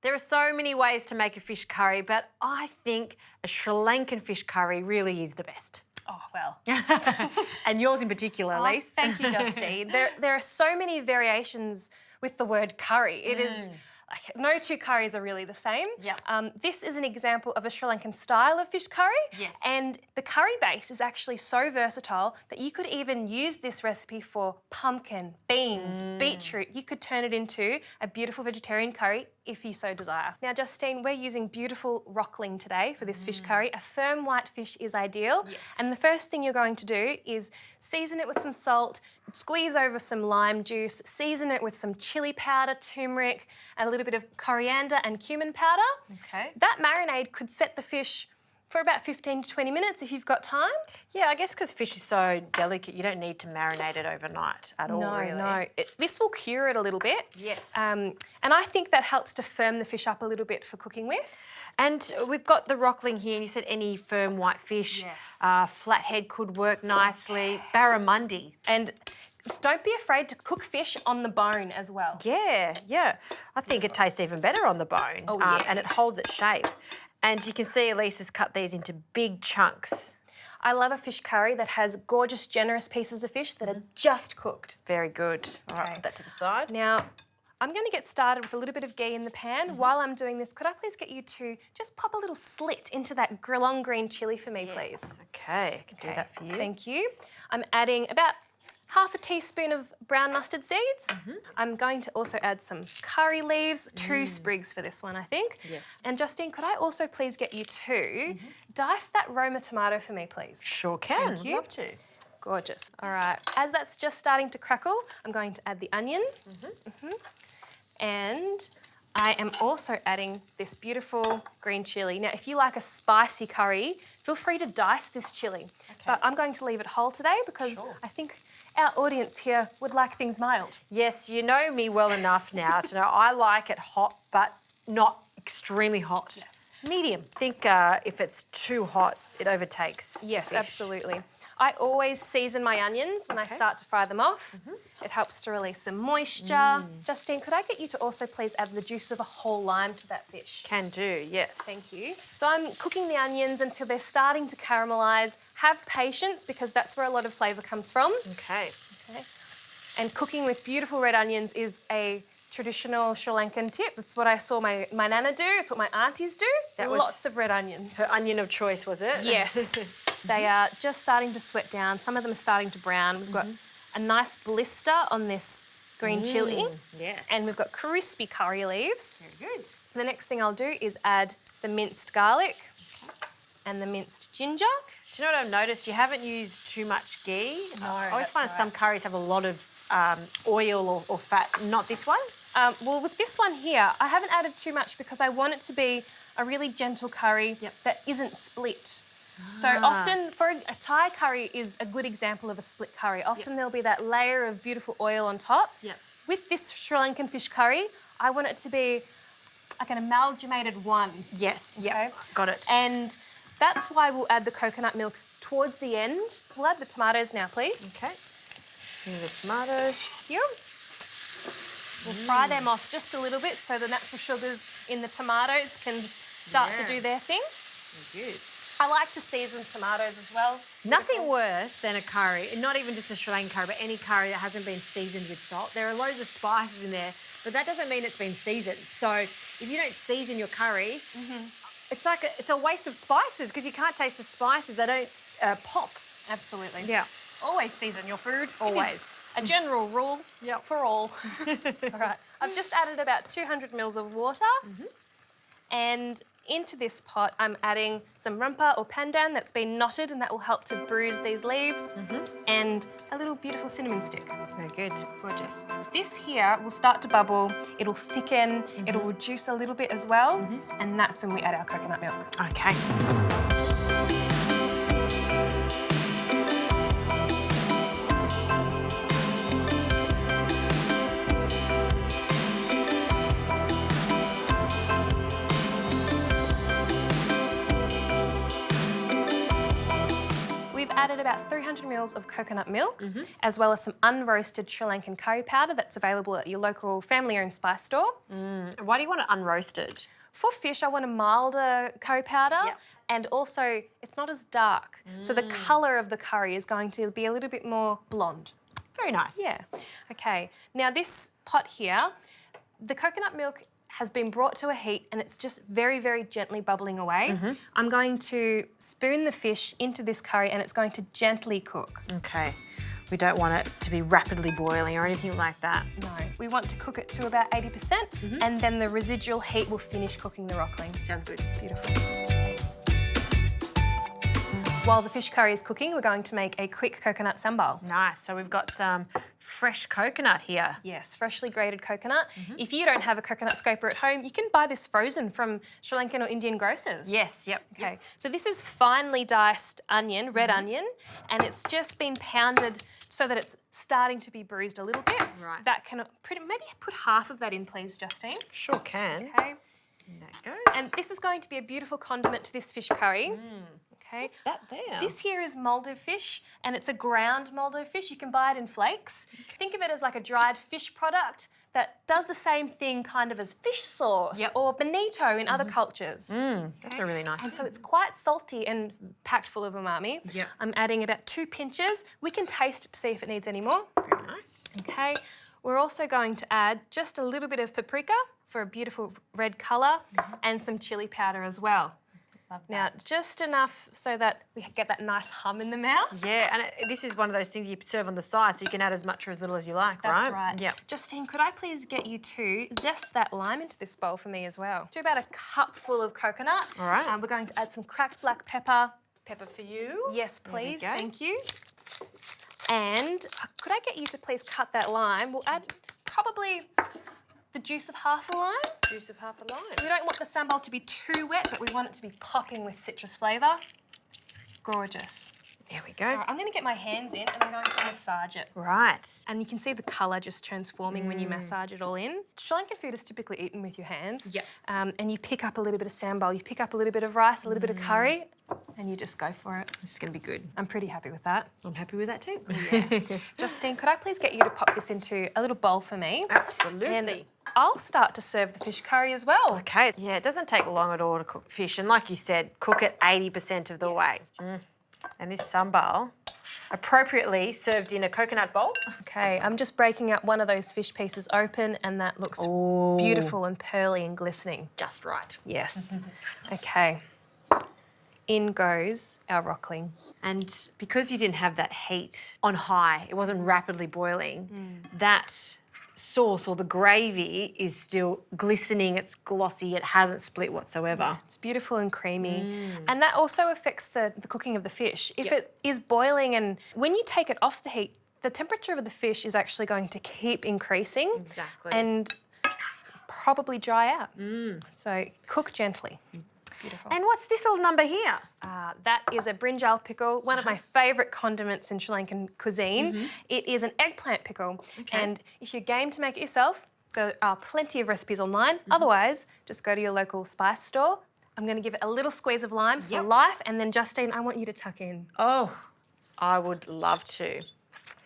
There are so many ways to make a fish curry, but I think a Sri Lankan fish curry really is the best. Oh, well. And yours in particular, Elise. Thank you, Justine. There are so many variations with the word curry. It is... No two curries are really the same. Yep. This is an example of a Sri Lankan style of fish curry. Yes. And the curry base is actually so versatile that you could even use this recipe for pumpkin, beans, beetroot. You could turn it into a beautiful vegetarian curry if you so desire. Now, Justine, we're using beautiful rockling today for this fish curry. A firm white fish is ideal. Yes. And the first thing you're going to do is season it with some salt, squeeze over some lime juice, season it with some chili powder, turmeric, and a little bit of coriander and cumin powder. Okay. That marinade could set the fish for about 15 to 20 minutes if you've got time. Yeah, I guess because fish is so delicate, you don't need to marinate it overnight at all, really. No. This will cure it a little bit. Yes. And I think that helps to firm the fish up a little bit for cooking with. And we've got the rockling here, and you said any firm white fish. Yes. Flathead could work nicely. Barramundi. And don't be afraid to cook fish on the bone as well. Yeah. I think it tastes even better on the bone. Oh, yeah. And it holds its shape. And you can see Elise has cut these into big chunks. I love a fish curry that has gorgeous, generous pieces of fish that are just cooked. Very good. All right, Okay. put that to the side. Now, I'm going to get started with a little bit of ghee in the pan. While I'm doing this, could I please get you to just pop a little slit into that long green chilli for me, please? Okay, I can do that for you. Thank you. I'm adding about half a teaspoon of brown mustard seeds. I'm going to also add some curry leaves, 2 sprigs for this one, I think. Yes. And Justine, could I also please get you to dice that Roma tomato for me, please? Sure can. Thank you. Love to. Gorgeous. All right. As that's just starting to crackle, I'm going to add the onion. And I am also adding this beautiful green chilli. Now, if you like a spicy curry, feel free to dice this chilli. But I'm going to leave it whole today because I think our audience here would like things mild. Yes, you know me well enough now to know I like it hot, but not extremely hot. Yes. Medium. I think if it's too hot, it overtakes. Yes, fish. absolutely. I always season my onions when I start to fry them off. It helps to release some moisture. Justine, could I get you to also please add the juice of a whole lime to that fish? Can do, yes. Thank you. So I'm cooking the onions until they're starting to caramelise. Have patience because that's where a lot of flavour comes from. Okay. And cooking with beautiful red onions is a traditional Sri Lankan tip. It's what I saw my nana do. It's what my aunties do. That was Lots of red onions. Her onion of choice, was it? Yes. They are just starting to sweat down. Some of them are starting to brown. We've got a nice blister on this green chilli. Yes. And we've got crispy curry leaves. Very good. The next thing I'll do is add the minced garlic and the minced ginger. Do you know what I've noticed? You haven't used too much ghee. No, I always that's find some curries have a lot of oil or fat. Not this one? Well, with this one here, I haven't added too much because I want it to be a really gentle curry that isn't split. So often, for a Thai curry is a good example of a split curry. Often there'll be that layer of beautiful oil on top. With this Sri Lankan fish curry, I want it to be like an amalgamated one. Yes, Okay? got it. And that's why we'll add the coconut milk towards the end. We'll add the tomatoes now, please. Okay. Here the tomatoes. Here. We'll fry them off just a little bit so the natural sugars in the tomatoes can start to do their thing. Very good. I like to season tomatoes as well. Nothing worse than a curry, and not even just a Sri Lankan curry, but any curry that hasn't been seasoned with salt. There are loads of spices in there, but that doesn't mean it's been seasoned. So if you don't season your curry, it's like it's a waste of spices because you can't taste the spices. They don't pop. Absolutely. Yeah. Always season your food. Always. It is a general rule for all. All right. I've just added about 200 mils of water. And into this pot, I'm adding some rumpa or pandan that's been knotted, and that will help to bruise these leaves, and a little beautiful cinnamon stick. Very good. Gorgeous. This here will start to bubble, it'll thicken, it'll reduce a little bit as well, and that's when we add our coconut milk. Okay. added about 300 ml of coconut milk, as well as some unroasted Sri Lankan curry powder that's available at your local family-owned spice store. Why do you want it unroasted? For fish, I want a milder curry powder, Yep. and also it's not as dark. So the colour of the curry is going to be a little bit more blonde. Very nice. Yeah. Okay. Now this pot here, the coconut milk has been brought to a heat and it's just very, very gently bubbling away. I'm going to spoon the fish into this curry and it's going to gently cook. Okay. We don't want it to be rapidly boiling or anything like that. No, we want to cook it to about 80% and then the residual heat will finish cooking the rockling. Sounds good. Beautiful. While the fish curry is cooking, we're going to make a quick coconut sambal. Nice. So we've got some fresh coconut here. Yes, freshly grated coconut. If you don't have a coconut scraper at home, you can buy this frozen from Sri Lankan or Indian grocers. Yes, yep. Okay, so this is finely diced onion, red onion, and it's just been pounded so that it's starting to be bruised a little bit. Right. That can maybe put half of that in, please, Justine. Sure can. Okay. And that goes. And this is going to be a beautiful condiment to this fish curry. Okay. What's that there? This here is Maldive fish, and it's a ground Maldive fish. You can buy it in flakes. Think of it as like a dried fish product that does the same thing kind of as fish sauce or bonito in other cultures. That's a really nice And so it's quite salty and packed full of umami. Yep. I'm adding about 2 pinches. We can taste it to see if it needs any more. Very nice. Okay. We're also going to add just a little bit of paprika for a beautiful red colour and some chilli powder as well. Love that. Now, just enough so that we get that nice hum in the mouth. Yeah, and this is one of those things you serve on the side, so you can add as much or as little as you like, right? That's right. Yeah. Justine, could I please get you to zest that lime into this bowl for me as well? Do about a cupful of coconut. All right. We're going to add some cracked black pepper. Pepper for you. Yes, please. go. Thank you. And could I get you to please cut that lime? We'll add probably the juice of half a lime. Juice of half a lime. We don't want the sambal to be too wet, but we want it to be popping with citrus flavour. Gorgeous. There we go. All right, I'm going to get my hands in and I'm going to massage it. Right. And you can see the colour just transforming when you massage it all in. Sri Lankan food is typically eaten with your hands. Yep. And you pick up a little bit of sambal, you pick up a little bit of rice, a little bit of curry, and you just go for it. This is going to be good. I'm pretty happy with that. I'm happy with that too. Yeah. Justine, could I please get you to pop this into a little bowl for me? Absolutely. And I'll start to serve the fish curry as well. Okay. Yeah, it doesn't take long at all to cook fish, and like you said, cook it 80% of the way. And this sambal, appropriately served in a coconut bowl. Okay, I'm just breaking out one of those fish pieces open and that looks beautiful and pearly and glistening. Just right. Yes. Okay. In goes our rockling. And because you didn't have that heat on high, it wasn't rapidly boiling, that sauce or the gravy is still glistening, it's glossy, it hasn't split whatsoever. It's beautiful and creamy. And that also affects the cooking of the fish. If Yep. it is boiling and when you take it off the heat, the temperature of the fish is actually going to keep increasing. Exactly. And probably dry out. So cook gently. Beautiful. And what's this little number here? That is a brinjal pickle, one of my favourite condiments in Sri Lankan cuisine. It is an eggplant pickle. And if you're game to make it yourself, there are plenty of recipes online. Otherwise, just go to your local spice store. I'm going to give it a little squeeze of lime for life. And then, Justine, I want you to tuck in. Oh, I would love to.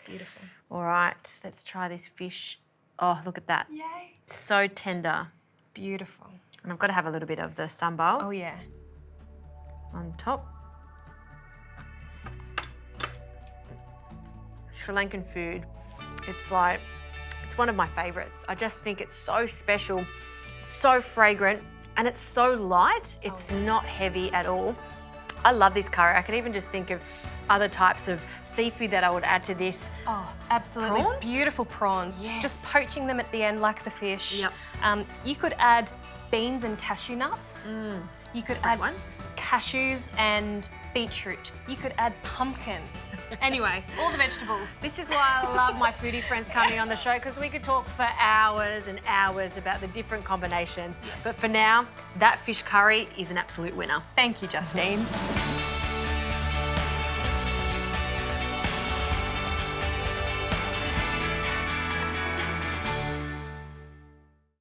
Beautiful. All right, let's try this fish. Oh, look at that. Yay. So tender. Beautiful. And I've got to have a little bit of the sambal Oh, yeah. on top. Sri Lankan food, it's one of my favourites. I just think it's so special, so fragrant, and it's so light. It's not heavy at all. I love this curry. I could even just think of other types of seafood that I would add to this. Oh, absolutely. Prawns? Beautiful prawns. Yes. Just poaching them at the end like the fish. Yep. You could add beans and cashew nuts. You could add cashews and beetroot. You could add pumpkin. Anyway, all the vegetables. This is why I love my foodie friends coming on the show, because we could talk for hours and hours about the different combinations. Yes. But for now, that fish curry is an absolute winner. Thank you, Justine.